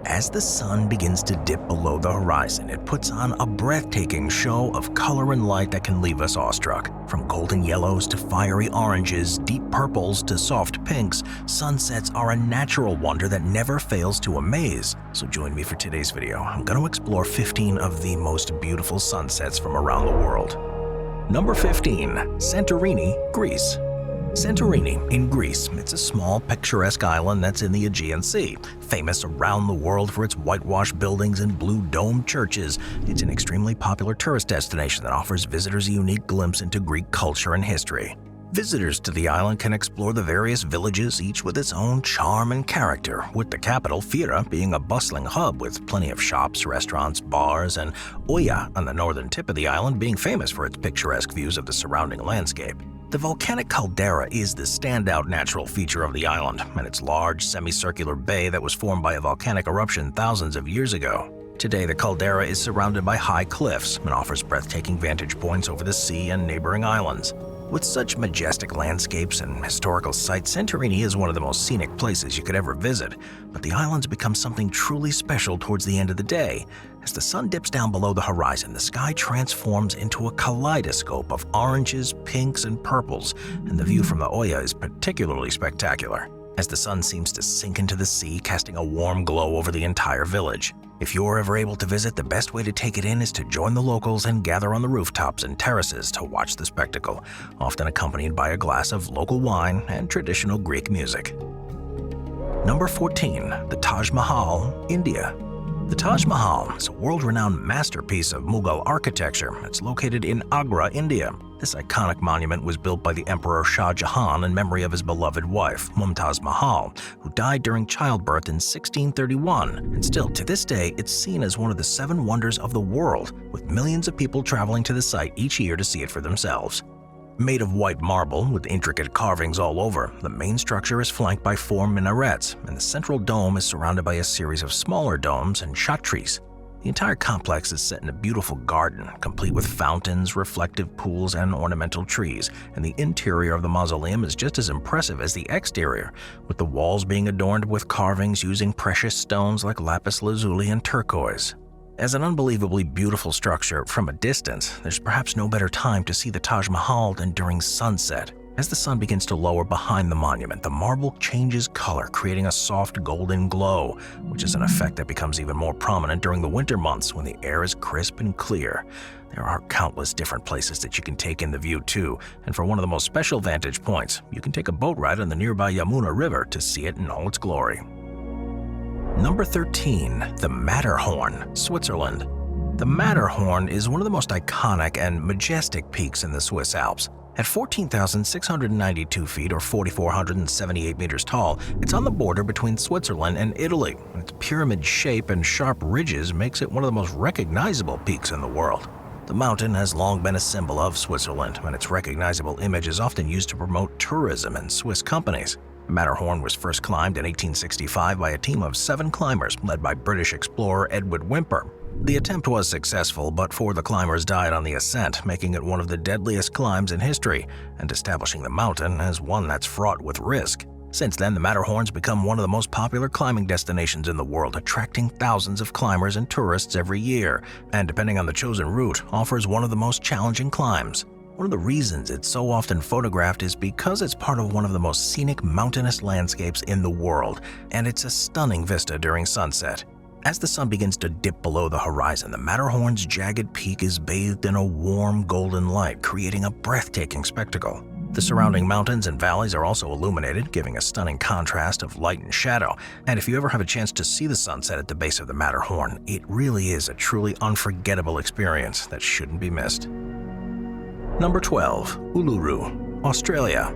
As the sun begins to dip below the horizon, it puts on a breathtaking show of color and light that can leave us awestruck. From golden yellows to fiery oranges, deep purples to soft pinks, sunsets are a natural wonder that never fails to amaze. So join me for today's video. I'm going to explore 15 of the most beautiful sunsets from around the world. Number 15. Santorini, Greece. Santorini in Greece. It's a small, picturesque island that's in the Aegean Sea. Famous around the world for its whitewashed buildings and blue domed churches, it's an extremely popular tourist destination that offers visitors a unique glimpse into Greek culture and history. Visitors to the island can explore the various villages, each with its own charm and character, with the capital, Fira, being a bustling hub with plenty of shops, restaurants, bars, and Oya, on the northern tip of the island, being famous for its picturesque views of the surrounding landscape. The volcanic caldera is the standout natural feature of the island, and its large, semicircular bay that was formed by a volcanic eruption thousands of years ago. Today, the caldera is surrounded by high cliffs and offers breathtaking vantage points over the sea and neighboring islands. With such majestic landscapes and historical sites, Santorini is one of the most scenic places you could ever visit, but the islands become something truly special towards the end of the day. As the sun dips down below the horizon, the sky transforms into a kaleidoscope of oranges, pinks, and purples, and the view from the Oya is particularly spectacular, as the sun seems to sink into the sea, casting a warm glow over the entire village. If you're ever able to visit, the best way to take it in is to join the locals and gather on the rooftops and terraces to watch the spectacle, often accompanied by a glass of local wine and traditional Greek music. Number 14. The Taj Mahal, India. The Taj Mahal is a world-renowned masterpiece of Mughal architecture. It's located in Agra, India. This iconic monument was built by the Emperor Shah Jahan in memory of his beloved wife, Mumtaz Mahal, who died during childbirth in 1631, and still to this day it's seen as one of the 7 wonders of the world, with millions of people traveling to the site each year to see it for themselves. Made of white marble with intricate carvings all over, the main structure is flanked by 4 minarets, and the central dome is surrounded by a series of smaller domes and chhatris. The entire complex is set in a beautiful garden, complete with fountains, reflective pools, and ornamental trees, and the interior of the mausoleum is just as impressive as the exterior, with the walls being adorned with carvings using precious stones like lapis lazuli and turquoise. As an unbelievably beautiful structure from a distance, there's perhaps no better time to see the Taj Mahal than during sunset. As the sun begins to lower behind the monument, the marble changes color, creating a soft golden glow, which is an effect that becomes even more prominent during the winter months when the air is crisp and clear. There are countless different places that you can take in the view too, and for one of the most special vantage points, you can take a boat ride on the nearby Yamuna River to see it in all its glory. Number 13. The Matterhorn, Switzerland. The Matterhorn is one of the most iconic and majestic peaks in the Swiss Alps. At 14,692 feet or 4,478 meters tall, it's on the border between Switzerland and Italy. Its pyramid shape and sharp ridges makes it one of the most recognizable peaks in the world. The mountain has long been a symbol of Switzerland, and its recognizable image is often used to promote tourism and Swiss companies. Matterhorn was first climbed in 1865 by a team of 7 climbers led by British explorer Edward Whymper. The attempt was successful, but 4 of the climbers died on the ascent, making it one of the deadliest climbs in history and establishing the mountain as one that's fraught with risk. Since then, the Matterhorn's become one of the most popular climbing destinations in the world, attracting thousands of climbers and tourists every year, and depending on the chosen route, offers one of the most challenging climbs. One of the reasons it's so often photographed is because it's part of one of the most scenic mountainous landscapes in the world, and it's a stunning vista during sunset. As the sun begins to dip below the horizon, the Matterhorn's jagged peak is bathed in a warm golden light, creating a breathtaking spectacle. The surrounding mountains and valleys are also illuminated, giving a stunning contrast of light and shadow, and if you ever have a chance to see the sunset at the base of the Matterhorn, it really is a truly unforgettable experience that shouldn't be missed. Number 12. Uluru, Australia.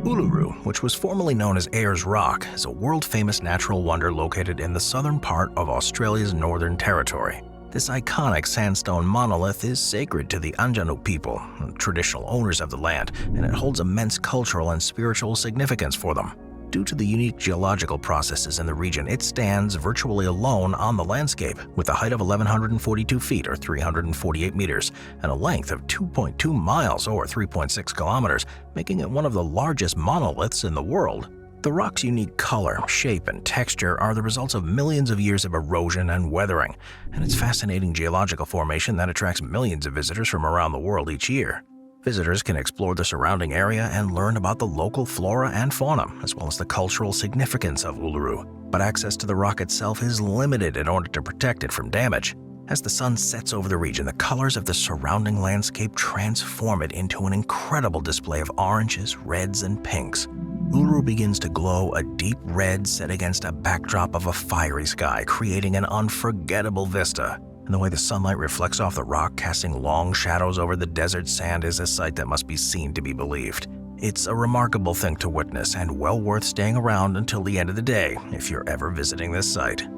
Uluru, which was formerly known as Ayers Rock, is a world-famous natural wonder located in the southern part of Australia's Northern Territory. This iconic sandstone monolith is sacred to the Anjanu people, traditional owners of the land, and it holds immense cultural and spiritual significance for them. Due to the unique geological processes in the region, it stands virtually alone on the landscape, with a height of 1,142 feet or 348 meters and a length of 2.2 miles or 3.6 kilometers, making it one of the largest monoliths in the world. The rock's unique color, shape, and texture are the results of millions of years of erosion and weathering, and its fascinating geological formation that attracts millions of visitors from around the world each year. Visitors can explore the surrounding area and learn about the local flora and fauna, as well as the cultural significance of Uluru. But access to the rock itself is limited in order to protect it from damage. As the sun sets over the region, the colors of the surrounding landscape transform it into an incredible display of oranges, reds, and pinks. Uluru begins to glow a deep red set against a backdrop of a fiery sky, creating an unforgettable vista. And the way the sunlight reflects off the rock, casting long shadows over the desert sand, is a sight that must be seen to be believed. It's a remarkable thing to witness and well worth staying around until the end of the day if you're ever visiting this site.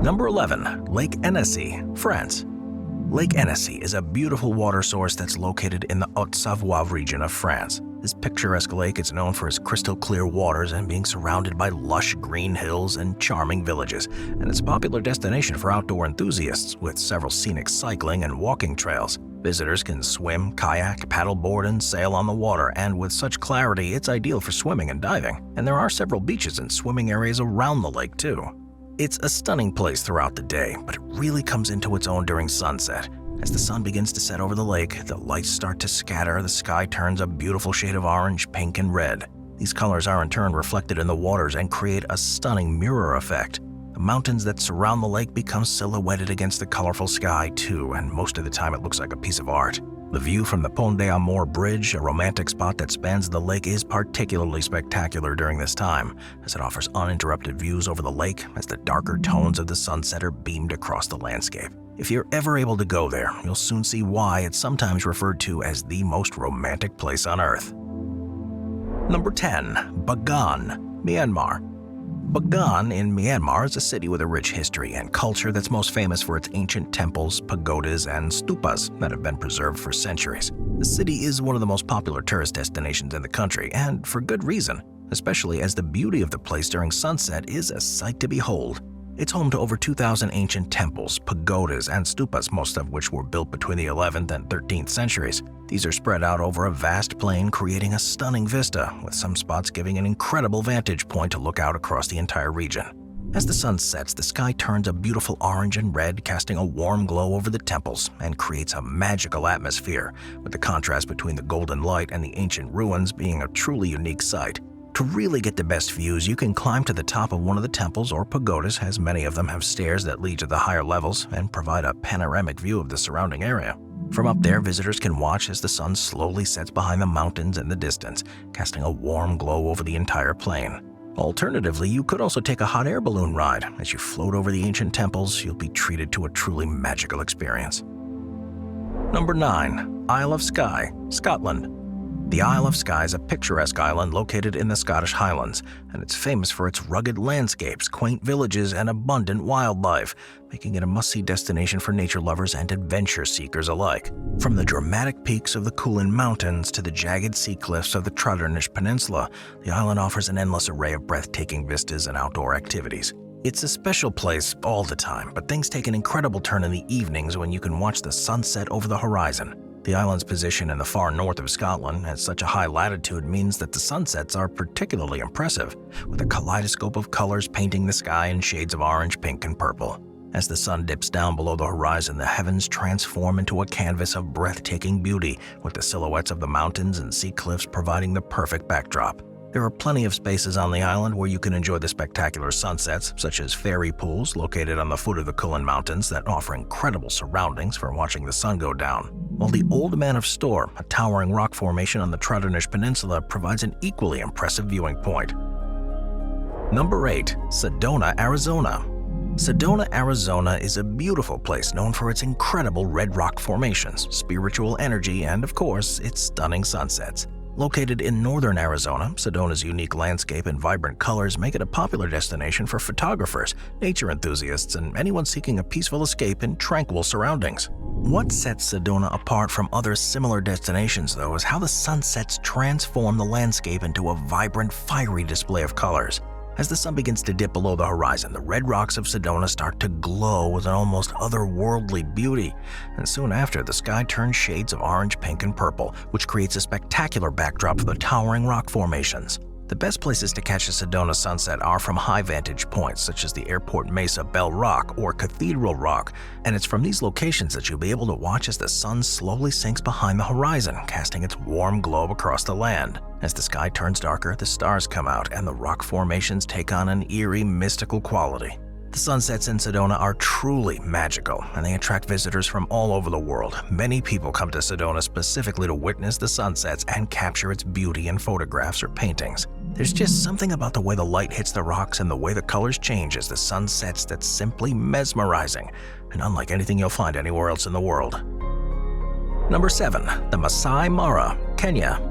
Number 11. Lake Nse, France. Lake Nse is a beautiful water source that's located in the Haute-Savoie region of France. This picturesque lake is known for its crystal-clear waters and being surrounded by lush green hills and charming villages, and it's a popular destination for outdoor enthusiasts with several scenic cycling and walking trails. Visitors can swim, kayak, paddleboard, and sail on the water, and with such clarity, it's ideal for swimming and diving. And there are several beaches and swimming areas around the lake, too. It's a stunning place throughout the day, but it really comes into its own during sunset. As the sun begins to set over the lake, the lights start to scatter, the sky turns a beautiful shade of orange, pink, and red. These colors are in turn reflected in the waters and create a stunning mirror effect. The mountains that surround the lake become silhouetted against the colorful sky too, and most of the time it looks like a piece of art. The view from the Pont d'Amour Bridge, a romantic spot that spans the lake, is particularly spectacular during this time, as it offers uninterrupted views over the lake as the darker tones of the sunset are beamed across the landscape. If you're ever able to go there, you'll soon see why it's sometimes referred to as the most romantic place on Earth. Number 10. Bagan, Myanmar. Bagan in Myanmar is a city with a rich history and culture that's most famous for its ancient temples, pagodas, and stupas that have been preserved for centuries. The city is one of the most popular tourist destinations in the country, and for good reason, especially as the beauty of the place during sunset is a sight to behold. It's home to over 2,000 ancient temples, pagodas, and stupas, most of which were built between the 11th and 13th centuries. These are spread out over a vast plain, creating a stunning vista, with some spots giving an incredible vantage point to look out across the entire region. As the sun sets, the sky turns a beautiful orange and red, casting a warm glow over the temples and creates a magical atmosphere, with the contrast between the golden light and the ancient ruins being a truly unique sight. To really get the best views, you can climb to the top of one of the temples or pagodas, as many of them have stairs that lead to the higher levels and provide a panoramic view of the surrounding area. From up there, visitors can watch as the sun slowly sets behind the mountains in the distance, casting a warm glow over the entire plain. Alternatively, you could also take a hot air balloon ride. As you float over the ancient temples, you'll be treated to a truly magical experience. Number 9. Isle of Skye, Scotland. The Isle of Skye is a picturesque island located in the Scottish Highlands, and it's famous for its rugged landscapes, quaint villages, and abundant wildlife, making it a must-see destination for nature lovers and adventure seekers alike. From the dramatic peaks of the Kulin Mountains to the jagged sea cliffs of the Truddernish Peninsula, the island offers an endless array of breathtaking vistas and outdoor activities. It's a special place all the time, but things take an incredible turn in the evenings when you can watch the sunset over the horizon. The island's position in the far north of Scotland at such a high latitude means that the sunsets are particularly impressive, with a kaleidoscope of colors painting the sky in shades of orange, pink, and purple. As the sun dips down below the horizon, the heavens transform into a canvas of breathtaking beauty, with the silhouettes of the mountains and sea cliffs providing the perfect backdrop. There are plenty of spaces on the island where you can enjoy the spectacular sunsets, such as fairy pools located on the foot of the Kulin Mountains that offer incredible surroundings for watching the sun go down, while the Old Man of Storr, a towering rock formation on the Truddernish Peninsula, provides an equally impressive viewing point. Number 8. Sedona, Arizona. Sedona, Arizona is a beautiful place known for its incredible red rock formations, spiritual energy, and of course, its stunning sunsets. Located in northern Arizona, Sedona's unique landscape and vibrant colors make it a popular destination for photographers, nature enthusiasts, and anyone seeking a peaceful escape in tranquil surroundings. What sets Sedona apart from other similar destinations, though, is how the sunsets transform the landscape into a vibrant, fiery display of colors. As the sun begins to dip below the horizon, the red rocks of Sedona start to glow with an almost otherworldly beauty, and soon after, the sky turns shades of orange, pink, and purple, which creates a spectacular backdrop for the towering rock formations. The best places to catch a Sedona sunset are from high vantage points such as the Airport Mesa Bell Rock or Cathedral Rock, and it's from these locations that you'll be able to watch as the sun slowly sinks behind the horizon, casting its warm globe across the land. As the sky turns darker, the stars come out and the rock formations take on an eerie, mystical quality. The sunsets in Sedona are truly magical, and they attract visitors from all over the world. Many people come to Sedona specifically to witness the sunsets and capture its beauty in photographs or paintings. There's just something about the way the light hits the rocks and the way the colors change as the sun sets that's simply mesmerizing, and unlike anything you'll find anywhere else in the world. Number 7. The Masai Mara, Kenya.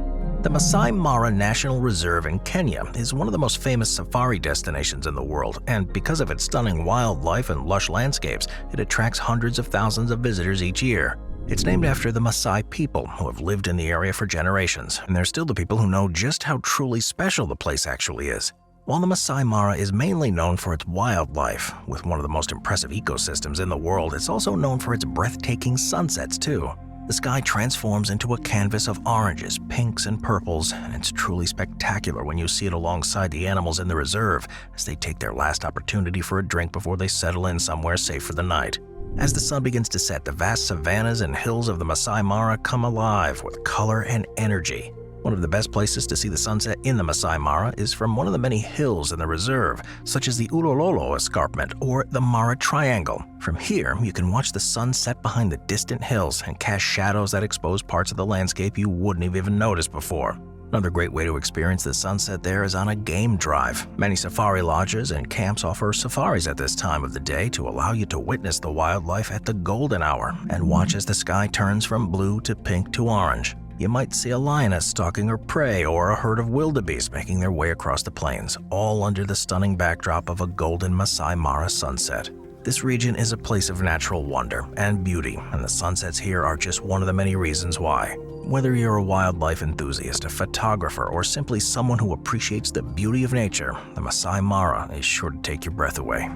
The Masai Mara National Reserve in Kenya is one of the most famous safari destinations in the world, and because of its stunning wildlife and lush landscapes, it attracts hundreds of thousands of visitors each year. It's named after the Masai people who have lived in the area for generations, and they're still the people who know just how truly special the place actually is. While the Masai Mara is mainly known for its wildlife, with one of the most impressive ecosystems in the world, it's also known for its breathtaking sunsets too. The sky transforms into a canvas of oranges, pinks, and purples, and it's truly spectacular when you see it alongside the animals in the reserve as they take their last opportunity for a drink before they settle in somewhere safe for the night. As the sun begins to set, the vast savannas and hills of the Masai Mara come alive with color and energy. One of the best places to see the sunset in the Masai Mara is from one of the many hills in the reserve, such as the Uluru Escarpment or the Mara Triangle. From here, you can watch the sun set behind the distant hills and cast shadows that expose parts of the landscape you wouldn't have even noticed before. Another great way to experience the sunset there is on a game drive. Many safari lodges and camps offer safaris at this time of the day to allow you to witness the wildlife at the golden hour and watch as the sky turns from blue to pink to orange. You might see a lioness stalking her prey or a herd of wildebeest making their way across the plains, all under the stunning backdrop of a golden Masai Mara sunset. This region is a place of natural wonder and beauty, and the sunsets here are just one of the many reasons why. Whether you're a wildlife enthusiast, a photographer, or simply someone who appreciates the beauty of nature, the Masai Mara is sure to take your breath away.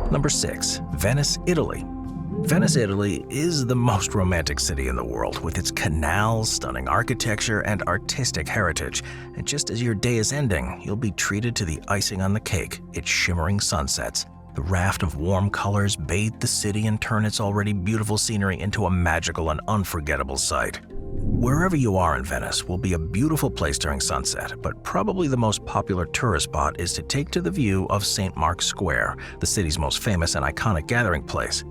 Number 6. Venice, Italy. Venice, Italy is the most romantic city in the world, with its canals, stunning architecture, and artistic heritage. And just as your day is ending, you'll be treated to the icing on the cake, its shimmering sunsets. The raft of warm colors bathe the city and turn its already beautiful scenery into a magical and unforgettable sight. Wherever you are in Venice will be a beautiful place during sunset, but probably the most popular tourist spot is to take to the view of St. Mark's Square, the city's most famous and iconic gathering place.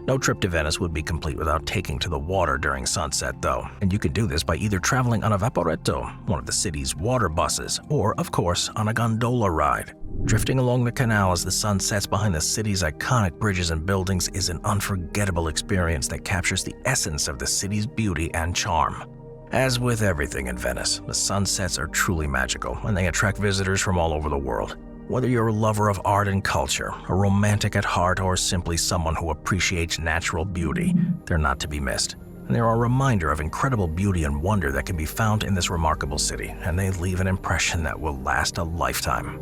No trip to Venice would be complete without taking to the water during sunset, though, and you can do this by either traveling on a vaporetto, one of the city's water buses, or, of course, on a gondola ride. Drifting along the canal as the sun sets behind the city's iconic bridges and buildings is an unforgettable experience that captures the essence of the city's beauty and charm. As with everything in Venice, the sunsets are truly magical, and they attract visitors from all over the world. Whether you're a lover of art and culture, a romantic at heart, or simply someone who appreciates natural beauty, they're not to be missed. And they're a reminder of incredible beauty and wonder that can be found in this remarkable city, and they leave an impression that will last a lifetime.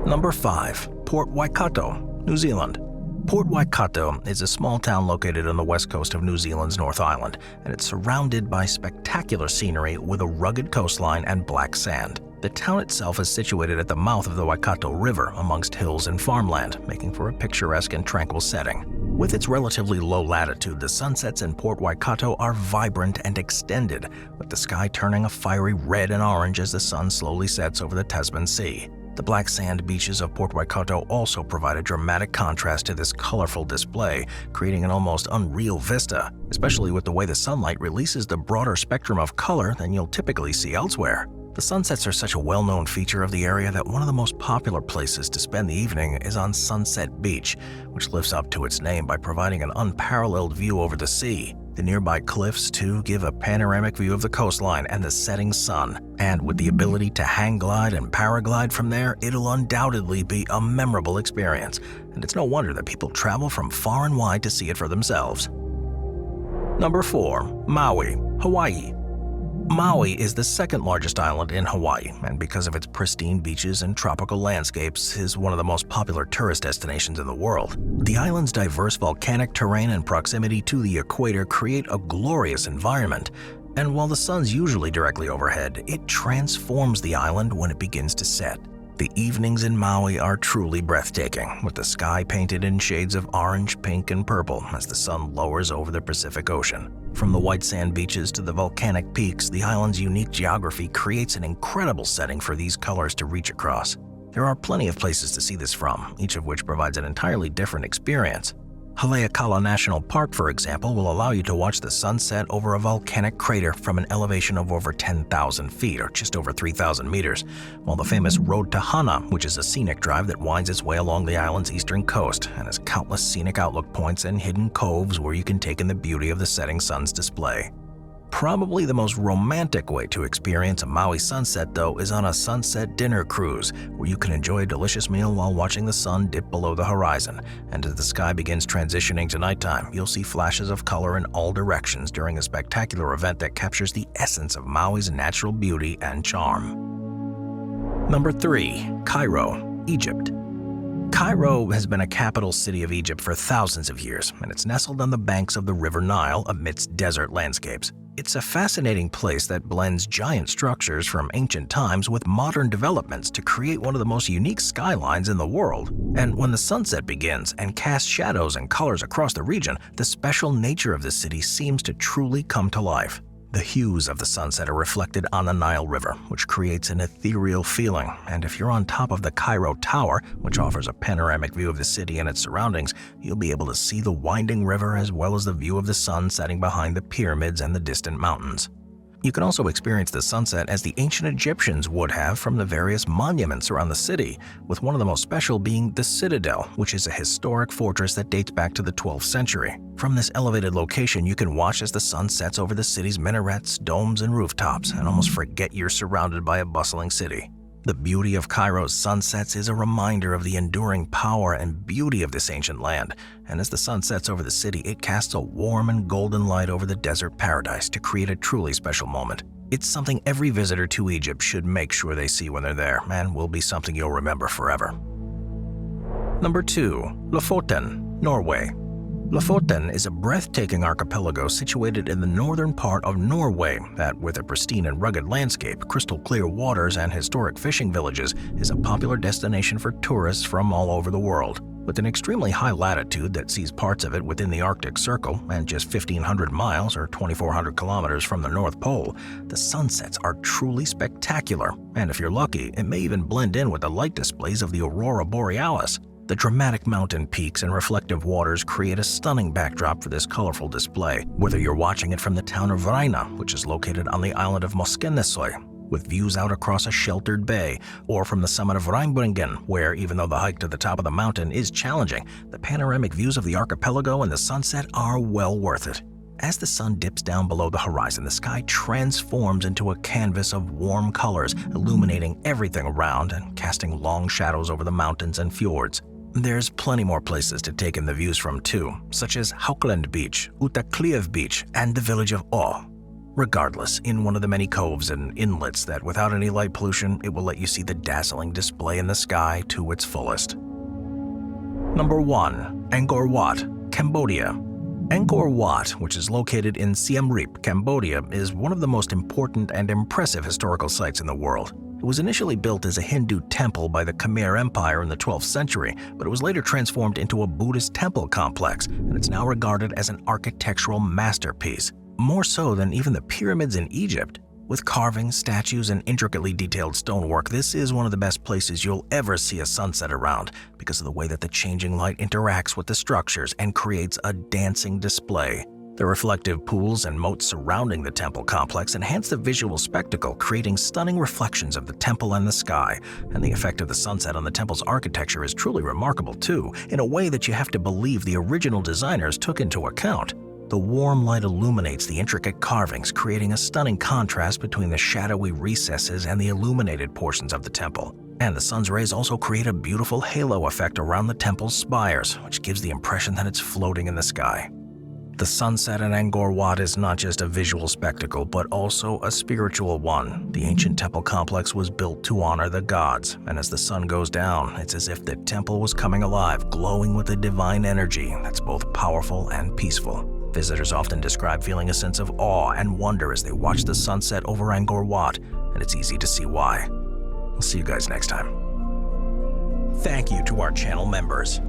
Number 5. Port Waikato, New Zealand. Port Waikato is a small town located on the west coast of New Zealand's North Island, and it's surrounded by spectacular scenery with a rugged coastline and black sand. The town itself is situated at the mouth of the Waikato River amongst hills and farmland, making for a picturesque and tranquil setting. With its relatively low latitude, the sunsets in Port Waikato are vibrant and extended, with the sky turning a fiery red and orange as the sun slowly sets over the Tasman Sea. The black sand beaches of Port Waikato also provide a dramatic contrast to this colorful display, creating an almost unreal vista, especially with the way the sunlight releases the broader spectrum of color than you'll typically see elsewhere. The sunsets are such a well-known feature of the area that one of the most popular places to spend the evening is on Sunset Beach, which lives up to its name by providing an unparalleled view over the sea. The nearby cliffs, too, give a panoramic view of the coastline and the setting sun. And with the ability to hang glide and paraglide from there, it'll undoubtedly be a memorable experience. And it's no wonder that people travel from far and wide to see it for themselves. Number 4. Maui, Hawaii. Maui is the second largest island in Hawaii, and because of its pristine beaches and tropical landscapes, is one of the most popular tourist destinations in the world. The island's diverse volcanic terrain and proximity to the equator create a glorious environment. And while the sun's usually directly overhead, it transforms the island when it begins to set. The evenings in Maui are truly breathtaking, with the sky painted in shades of orange, pink, and purple as the sun lowers over the Pacific Ocean. From the white sand beaches to the volcanic peaks, the island's unique geography creates an incredible setting for these colors to reach across. There are plenty of places to see this from, each of which provides an entirely different experience. Haleakala National Park, for example, will allow you to watch the sunset over a volcanic crater from an elevation of over 10,000 feet, or just over 3,000 meters, while the famous Road to Hana, which is a scenic drive that winds its way along the island's eastern coast and has countless scenic outlook points and hidden coves where you can take in the beauty of the setting sun's display. Probably the most romantic way to experience a Maui sunset, though, is on a sunset dinner cruise, where you can enjoy a delicious meal while watching the sun dip below the horizon. And as the sky begins transitioning to nighttime, you'll see flashes of color in all directions during a spectacular event that captures the essence of Maui's natural beauty and charm. Number 3. Cairo, Egypt. Cairo has been a capital city of Egypt for thousands of years, and it's nestled on the banks of the River Nile amidst desert landscapes. It's a fascinating place that blends giant structures from ancient times with modern developments to create one of the most unique skylines in the world. And when the sunset begins and casts shadows and colors across the region, the special nature of the city seems to truly come to life. The hues of the sunset are reflected on the Nile River, which creates an ethereal feeling. And if you're on top of the Cairo Tower, which offers a panoramic view of the city and its surroundings, you'll be able to see the winding river as well as the view of the sun setting behind the pyramids and the distant mountains. You can also experience the sunset as the ancient Egyptians would have from the various monuments around the city, with one of the most special being the Citadel, which is a historic fortress that dates back to the 12th century. From this elevated location, you can watch as the sun sets over the city's minarets, domes, and rooftops, and almost forget you're surrounded by a bustling city. The beauty of Cairo's sunsets is a reminder of the enduring power and beauty of this ancient land, and as the sun sets over the city, it casts a warm and golden light over the desert paradise to create a truly special moment. It's something every visitor to Egypt should make sure they see when they're there, and will be something you'll remember forever. Number 2. Leforten, Norway. Leforten is a breathtaking archipelago situated in the northern part of Norway that, with a pristine and rugged landscape, crystal clear waters, and historic fishing villages, is a popular destination for tourists from all over the world. With an extremely high latitude that sees parts of it within the Arctic Circle and just 1,500 miles or 2,400 kilometers from the North Pole, the sunsets are truly spectacular, and if you're lucky, it may even blend in with the light displays of the Aurora Borealis. The dramatic mountain peaks and reflective waters create a stunning backdrop for this colorful display, whether you're watching it from the town of Vraina, which is located on the island of Moskenesoy, with views out across a sheltered bay, or from the summit of Rheinbringen, where even though the hike to the top of the mountain is challenging, the panoramic views of the archipelago and the sunset are well worth it. As the sun dips down below the horizon, the sky transforms into a canvas of warm colors, illuminating everything around and casting long shadows over the mountains and fjords. There's plenty more places to take in the views from too, such as Haukeland Beach, Utakliv Beach, and the village of Å. Regardless, in one of the many coves and inlets that without any light pollution, it will let you see the dazzling display in the sky to its fullest. Number 1. Angkor Wat, Cambodia. Angkor Wat, which is located in Siem Reap, Cambodia, is one of the most important and impressive historical sites in the world. It was initially built as a Hindu temple by the Khmer Empire in the 12th century, but it was later transformed into a Buddhist temple complex, and it's now regarded as an architectural masterpiece, more so than even the pyramids in Egypt. With carvings, statues, and intricately detailed stonework, this is one of the best places you'll ever see a sunset around because of the way that the changing light interacts with the structures and creates a dancing display. The reflective pools and moats surrounding the temple complex enhance the visual spectacle, creating stunning reflections of the temple and the sky. And the effect of the sunset on the temple's architecture is truly remarkable too, in a way that you have to believe the original designers took into account. The warm light illuminates the intricate carvings, creating a stunning contrast between the shadowy recesses and the illuminated portions of the temple. And the sun's rays also create a beautiful halo effect around the temple's spires, which gives the impression that it's floating in the sky. The sunset in Angkor Wat is not just a visual spectacle, but also a spiritual one. The ancient temple complex was built to honor the gods, and as the sun goes down, it's as if the temple was coming alive, glowing with a divine energy that's both powerful and peaceful. Visitors often describe feeling a sense of awe and wonder as they watch the sunset over Angkor Wat, and it's easy to see why. I'll see you guys next time. Thank you to our channel members.